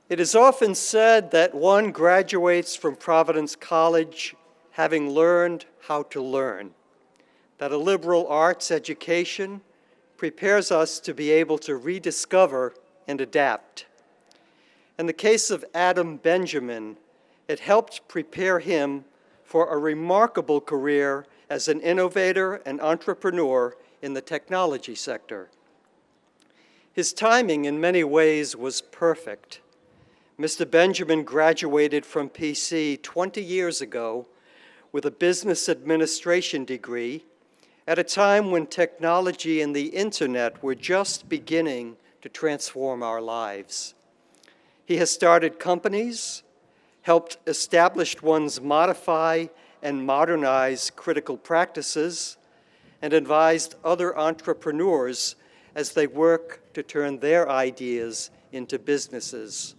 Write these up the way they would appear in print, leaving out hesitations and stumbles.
It is often said that one graduates from Providence College having learned how to learn, that a liberal arts education prepares us to be able to rediscover and adapt. In the case of Adam Benjamin, it helped prepare him for a remarkable career as an innovator and entrepreneur in the technology sector. His timing in many ways was perfect. Mr. Benjamin graduated from PC 20 years ago with a business administration degree at a time when technology and the internet were just beginning to transform our lives. He has started companies, helped established ones modify and modernize critical practices, and advised other entrepreneurs as they work to turn their ideas into businesses.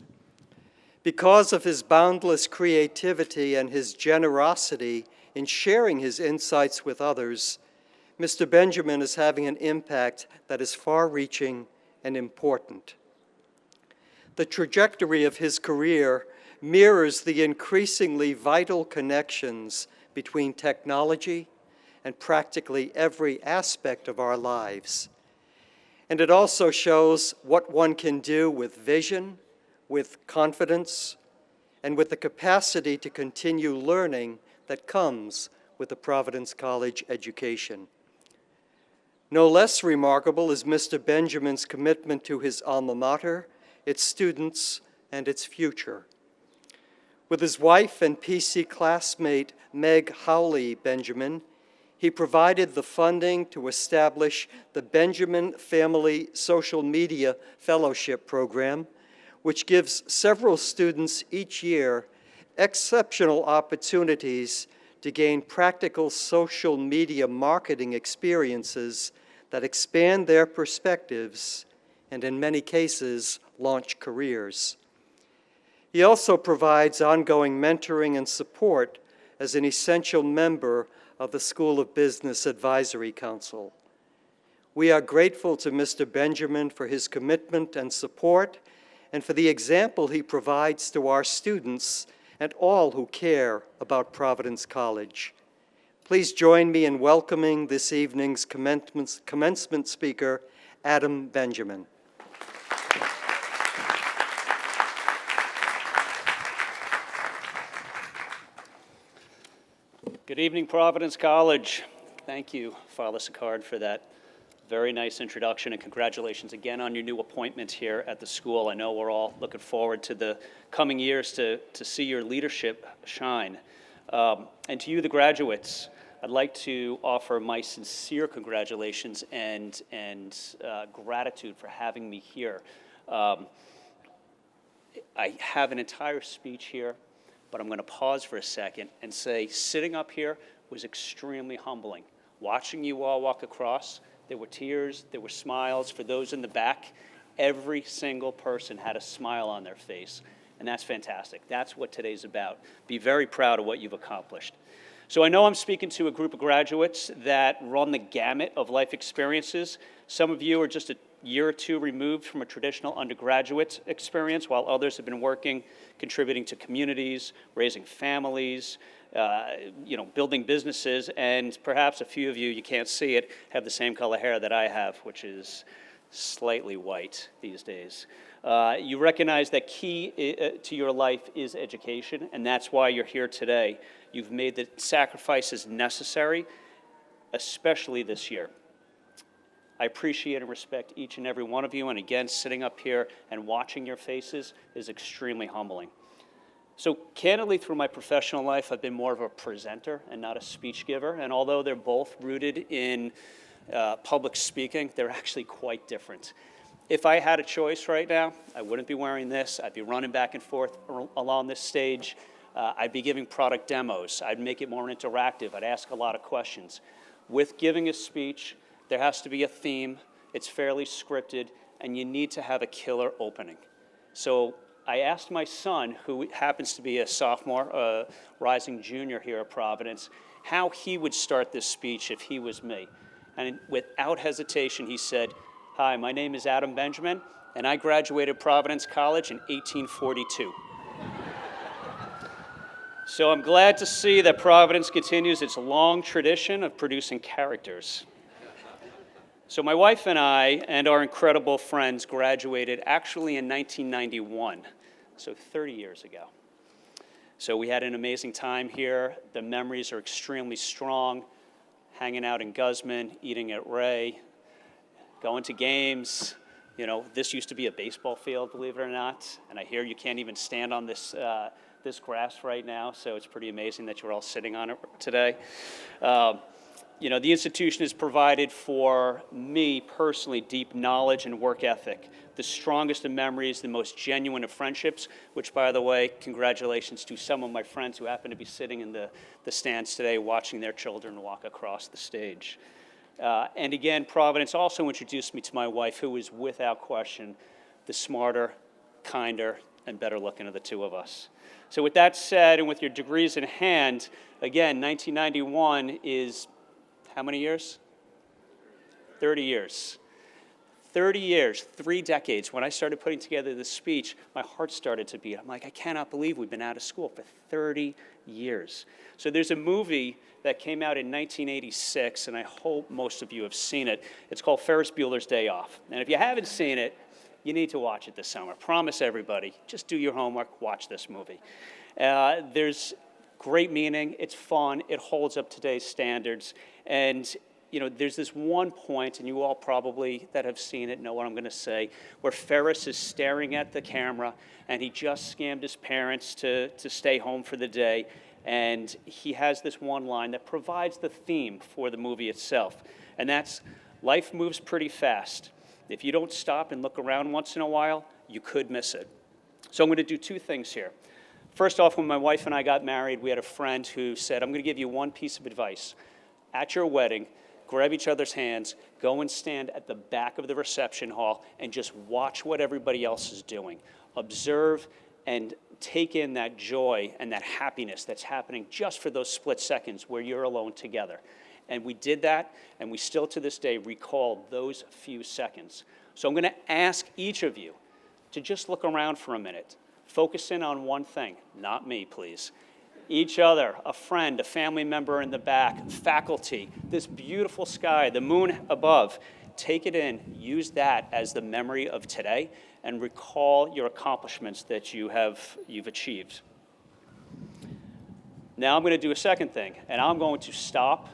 Because of his boundless creativity and his generosity in sharing his insights with others, Mr. Benjamin is having an impact that is far-reaching and important. The trajectory of his career mirrors the increasingly vital connections between technology and practically every aspect of our lives. And it also shows what one can do with vision, with confidence, and with the capacity to continue learning that comes with the Providence College education. No less remarkable is Mr. Benjamin's commitment to his alma mater, its students, and its future. With his wife and PC classmate Meg Howley Benjamin, he provided the funding to establish the Benjamin Family Social Media Fellowship Program, which gives several students each year exceptional opportunities to gain practical social media marketing experiences that expand their perspectives and, in many cases, launch careers. He also provides ongoing mentoring and support as an essential member of the School of Business Advisory Council. We are grateful to Mr. Benjamin for his commitment and support and for the example he provides to our students and all who care about Providence College. Please join me in welcoming this evening's commencement speaker, Adam Benjamin. Good evening, Providence College. Thank you, Father Sicard, for that very nice introduction, and congratulations again on your new appointment here at the school. I know we're all looking forward to the coming years to see your leadership shine. And to you, the graduates, I'd like to offer my sincere congratulations and gratitude for having me here. I have an entire speech here, but I'm going to pause for a second and say sitting up here was extremely humbling. Watching you all walk across, there were tears, there were smiles. For those in the back, every single person had a smile on their face, and that's fantastic. That's what today's about. Be very proud of what you've accomplished. So I know I'm speaking to a group of graduates that run the gamut of life experiences. Some of you are just a year or two removed from a traditional undergraduate experience, while others have been working, contributing to communities, raising families, building businesses, and perhaps a few of you, you can't see it, have the same color hair that I have, which is slightly white these days. You recognize that key to your life is education, and that's why you're here today. You've made the sacrifices necessary, especially this year. I appreciate and respect each and every one of you, and again, sitting up here and watching your faces is extremely humbling. So candidly, through my professional life, I've been more of a presenter and not a speech giver, and although they're both rooted in public speaking, they're actually quite different. If I had a choice right now, I wouldn't be wearing this. I'd be running back and forth along this stage. I'd be giving product demos. I'd make it more interactive. I'd ask a lot of questions. With giving a speech, there has to be a theme. It's fairly scripted, and you need to have a killer opening. So I asked my son, who happens to be a sophomore, rising junior here at Providence, how he would start this speech if he was me. And without hesitation, he said, "Hi, my name is Adam Benjamin, and I graduated Providence College in 1842. So I'm glad to see that Providence continues its long tradition of producing characters. So my wife and I and our incredible friends graduated actually in 1991, so 30 years ago. So we had an amazing time here. The memories are extremely strong, hanging out in Guzman, eating at Ray, going to games. You know, this used to be a baseball field, believe it or not, and I hear you can't even stand on this grass right now, so it's pretty amazing that you're all sitting on it today. You know, the institution has provided for me personally deep knowledge and work ethic, the strongest of memories, the most genuine of friendships, which, by the way, congratulations to some of my friends who happen to be sitting in the stands today watching their children walk across the stage. And again, Providence also introduced me to my wife, who is without question the smarter, kinder, and better looking of the two of us. So with that said, and with your degrees in hand, again, 1991 is how many years? 30 years. 30 years, 3 decades. When I started putting together this speech, my heart started to beat. I'm like, I cannot believe we've been out of school for 30 years. So there's a movie that came out in 1986, and I hope most of you have seen it. It's called Ferris Bueller's Day Off. And if you haven't seen it, you need to watch it this summer. Promise everybody, just do your homework, watch this movie. There's great meaning, it's fun, it holds up today's standards, and you know, there's this one point, and you all probably that have seen it know what I'm going to say, where Ferris is staring at the camera, and he just scammed his parents to stay home for the day, and he has this one line that provides the theme for the movie itself, and that's, life moves pretty fast. If you don't stop and look around once in a while, you could miss it. So I'm going to do 2 things here. First off, when my wife and I got married, we had a friend who said, I'm going to give you one piece of advice. At your wedding, grab each other's hands, go and stand at the back of the reception hall, and just watch what everybody else is doing. Observe and take in that joy and that happiness that's happening just for those split seconds where you're alone together. And we did that, and we still to this day recall those few seconds. So I'm going to ask each of you to just look around for a minute. Focus in on one thing, not me, please. Each other, a friend, a family member in the back, faculty, this beautiful sky, the moon above. Take it in, use that as the memory of today, and recall your accomplishments that you've achieved. Now I'm going to do a second thing, and I'm going to stop,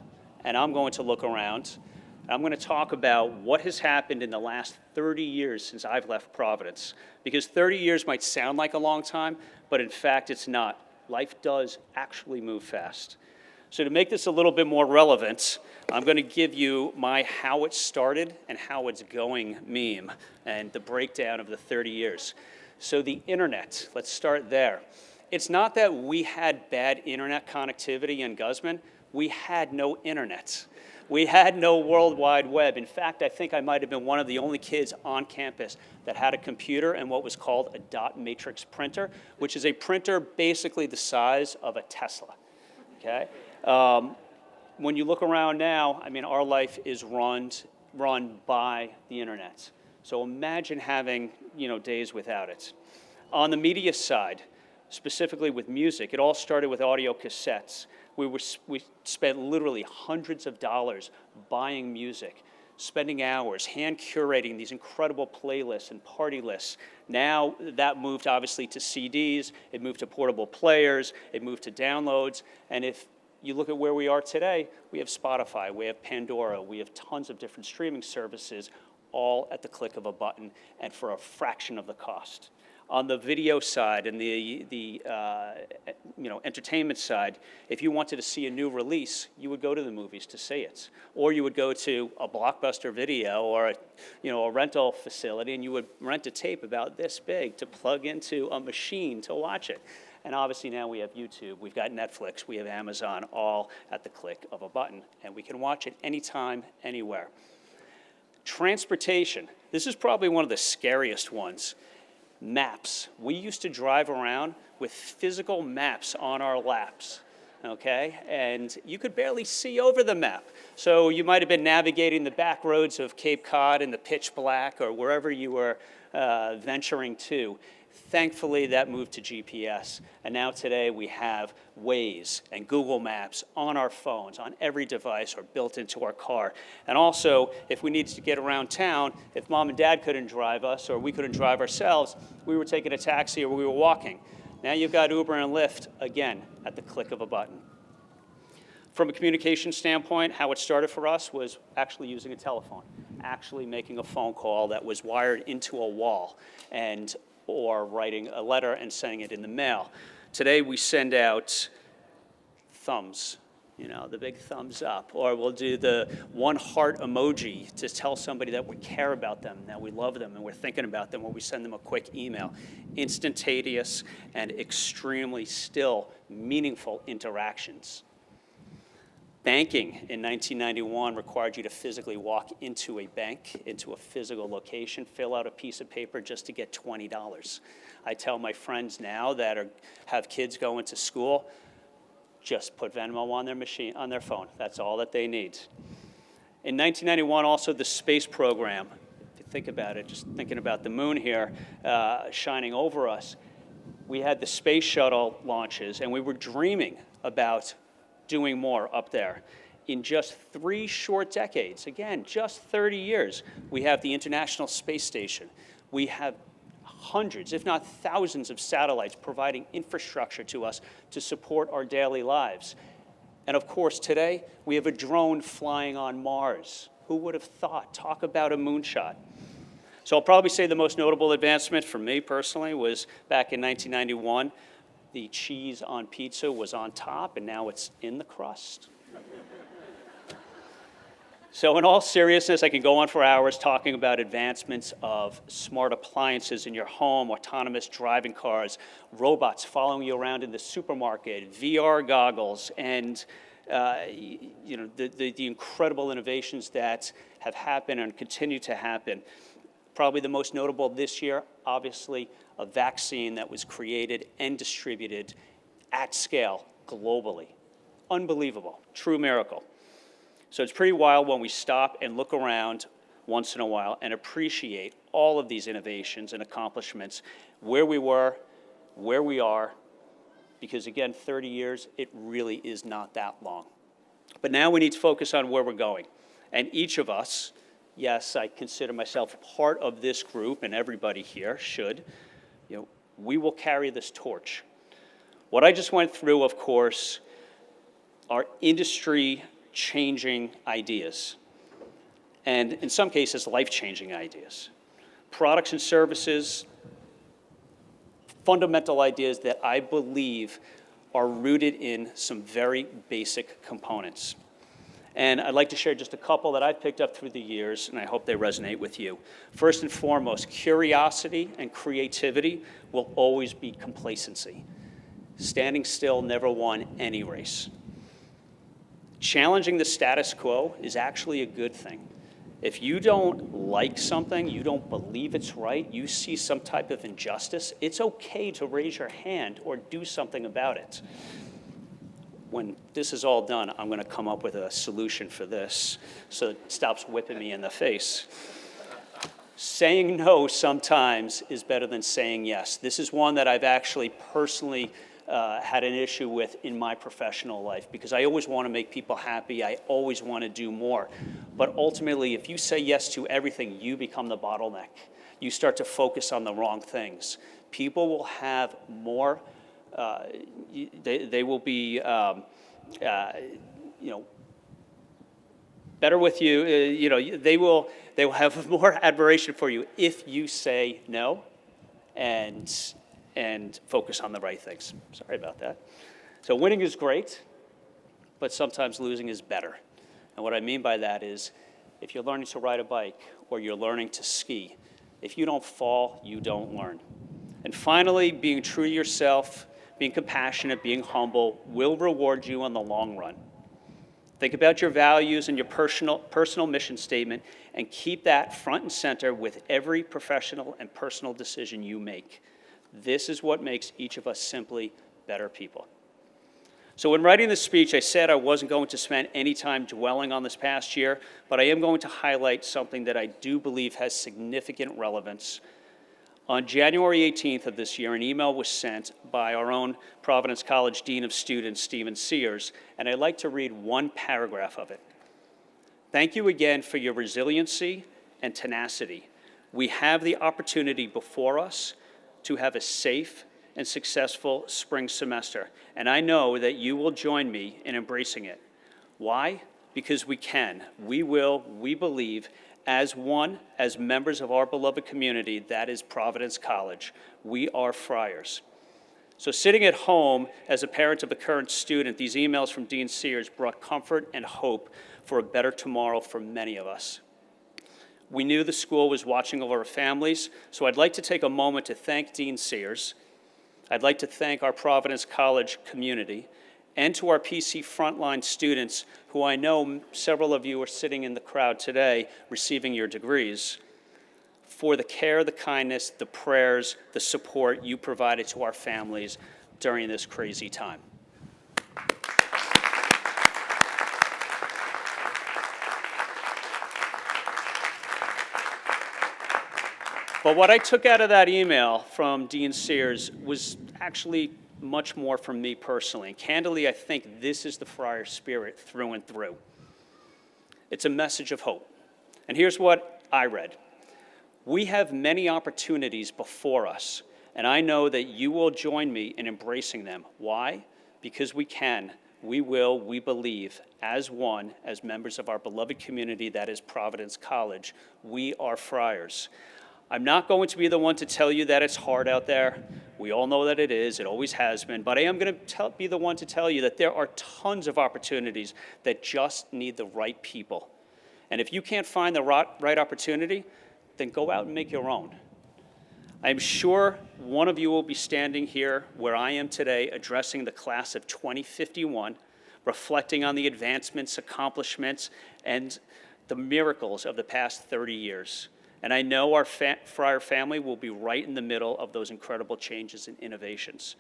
and I'm going to look around. I'm going to talk about what has happened in the last 30 years since I've left Providence. Because 30 years might sound like a long time, but in fact it's not. Life does actually move fast. So to make this a little bit more relevant, I'm going to give you my how it started and how it's going meme and the breakdown of the 30 years. So the internet, let's start there. It's not that we had bad internet connectivity in Guzman. We had no internet. We had no World Wide Web. In fact, I think I might have been one of the only kids on campus that had a computer and what was called a dot matrix printer, which is a printer basically the size of a Tesla, okay? When you look around now, I mean, our life is run by the internet. So imagine having, days without it. On the media side, specifically with music, it all started with audio cassettes. We spent literally hundreds of dollars buying music, spending hours, hand curating these incredible playlists and party lists. Now that moved obviously to CDs, it moved to portable players, it moved to downloads, and if you look at where we are today, we have Spotify, we have Pandora, we have tons of different streaming services, all at the click of a button and for a fraction of the cost. On the video side and the entertainment side, if you wanted to see a new release, you would go to the movies to see it, or you would go to a Blockbuster Video or a rental facility, and you would rent a tape about this big to plug into a machine to watch it. And obviously now we have YouTube, we've got Netflix, we have Amazon, all at the click of a button, and we can watch it anytime, anywhere. Transportation. This is probably one of the scariest ones. Maps. We used to drive around with physical maps on our laps, okay? And you could barely see over the map. So you might have been navigating the back roads of Cape Cod in the pitch black or wherever you were venturing to. Thankfully, that moved to GPS, and now today we have Waze and Google Maps on our phones, on every device, or built into our car. And also, if we needed to get around town, if mom and dad couldn't drive us or we couldn't drive ourselves, we were taking a taxi or we were walking. Now you've got Uber and Lyft, again, at the click of a button. From a communication standpoint, how it started for us was actually using a telephone, actually making a phone call that was wired into a wall, or writing a letter and sending it in the mail. Today we send out thumbs, the big thumbs up, or we'll do the one heart emoji to tell somebody that we care about them, that we love them, and we're thinking about them, or we send them a quick email. Instantaneous and extremely still meaningful interactions. Banking in 1991 required you to physically walk into a bank, into a physical location, fill out a piece of paper just to get $20. I tell my friends now that have kids going to school, just put Venmo on their machine, on their phone. That's all that they need. In 1991, also the space program. If you think about it, just thinking about the moon here shining over us, we had the space shuttle launches, and we were dreaming about doing more up there. In just 3 short decades, again, just 30 years, we have the International Space Station. We have hundreds, if not thousands, of satellites providing infrastructure to us to support our daily lives. And of course, today, we have a drone flying on Mars. Who would have thought? Talk about a moonshot. So I'll probably say the most notable advancement for me personally was back in 1991. The cheese on pizza was on top, and now it's in the crust. So in all seriousness, I can go on for hours talking about advancements of smart appliances in your home, autonomous driving cars, robots following you around in the supermarket, VR goggles, and the incredible innovations that have happened and continue to happen. Probably the most notable this year, obviously, a vaccine that was created and distributed at scale globally. Unbelievable, true miracle. So it's pretty wild when we stop and look around once in a while and appreciate all of these innovations and accomplishments, where we were, where we are, because again, 30 years, it really is not that long. But now we need to focus on where we're going. And each of us, yes, I consider myself part of this group, and everybody here should, we will carry this torch. What I just went through, of course, are industry-changing ideas, and in some cases, life-changing ideas. Products and services, fundamental ideas that I believe are rooted in some very basic components. And I'd like to share just a couple that I've picked up through the years, and I hope they resonate with you. First and foremost, curiosity and creativity will always beat complacency. Standing still never won any race. Challenging the status quo is actually a good thing. If you don't like something, you don't believe it's right, you see some type of injustice, it's okay to raise your hand or do something about it. When this is all done, I'm going to come up with a solution for this so it stops whipping me in the face. Saying no sometimes is better than saying yes. This is one that I've actually personally had an issue with in my professional life, because I always want to make people happy. I always want to do more. But ultimately, if you say yes to everything, you become the bottleneck. You start to focus on the wrong things. People will have more. They will be, better with you. They will have more admiration for you if you say no, and focus on the right things. Sorry about that. So winning is great, but sometimes losing is better. And what I mean by that is, if you're learning to ride a bike or you're learning to ski, if you don't fall, you don't learn. And finally, being true to yourself, being compassionate, being humble will reward you on the long run. Think about your values and your personal mission statement, and keep that front and center with every professional and personal decision you make. This is what makes each of us simply better people. So when writing this speech, I said I wasn't going to spend any time dwelling on this past year, but I am going to highlight something that I do believe has significant relevance On January 18th of this year, an email was sent by our own Providence College Dean of Students, Stephen Sears, and I'd like to read one paragraph of it. Thank you again for your resiliency and tenacity. We have the opportunity before us to have a safe and successful spring semester, and I know that you will join me in embracing it. Why? Because we can, we will, we believe, as one, as members of our beloved community, that is Providence College. We are Friars. So sitting at home as a parent of a current student, these emails from Dean Sears brought comfort and hope for a better tomorrow for many of us. We knew the school was watching over our families, so I'd like to take a moment to thank Dean Sears. I'd like to thank our Providence College community, and to our PC frontline students, who I know several of you are sitting in the crowd today receiving your degrees, for the care, the kindness, the prayers, the support you provided to our families during this crazy time. But what I took out of that email from Dean Sears was actually much more from me personally. And candidly, I think this is the Friar spirit through and through. It's a message of hope. And here's what I read. We have many opportunities before us, and I know that you will join me in embracing them. Why? Because we can, we will, we believe, as one, as members of our beloved community that is Providence College. We are Friars. I'm not going to be the one to tell you that it's hard out there. We all know that it is. It always has been. But I am going to be the one to tell you that there are tons of opportunities that just need the right people. And if you can't find the right opportunity, then go out and make your own. I'm sure one of you will be standing here where I am today addressing the class of 2051, reflecting on the advancements, accomplishments, and the miracles of the past 30 years. And I know our Friar family will be right in the middle of those incredible changes and innovations.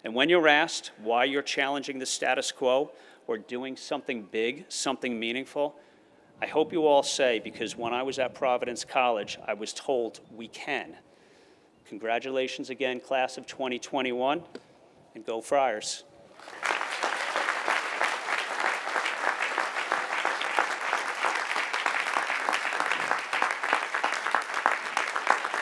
And when you're asked why you're challenging the status quo or doing something big, something meaningful, I hope you all say, because when I was at Providence College, I was told we can. Congratulations again, class of 2021, and go Friars.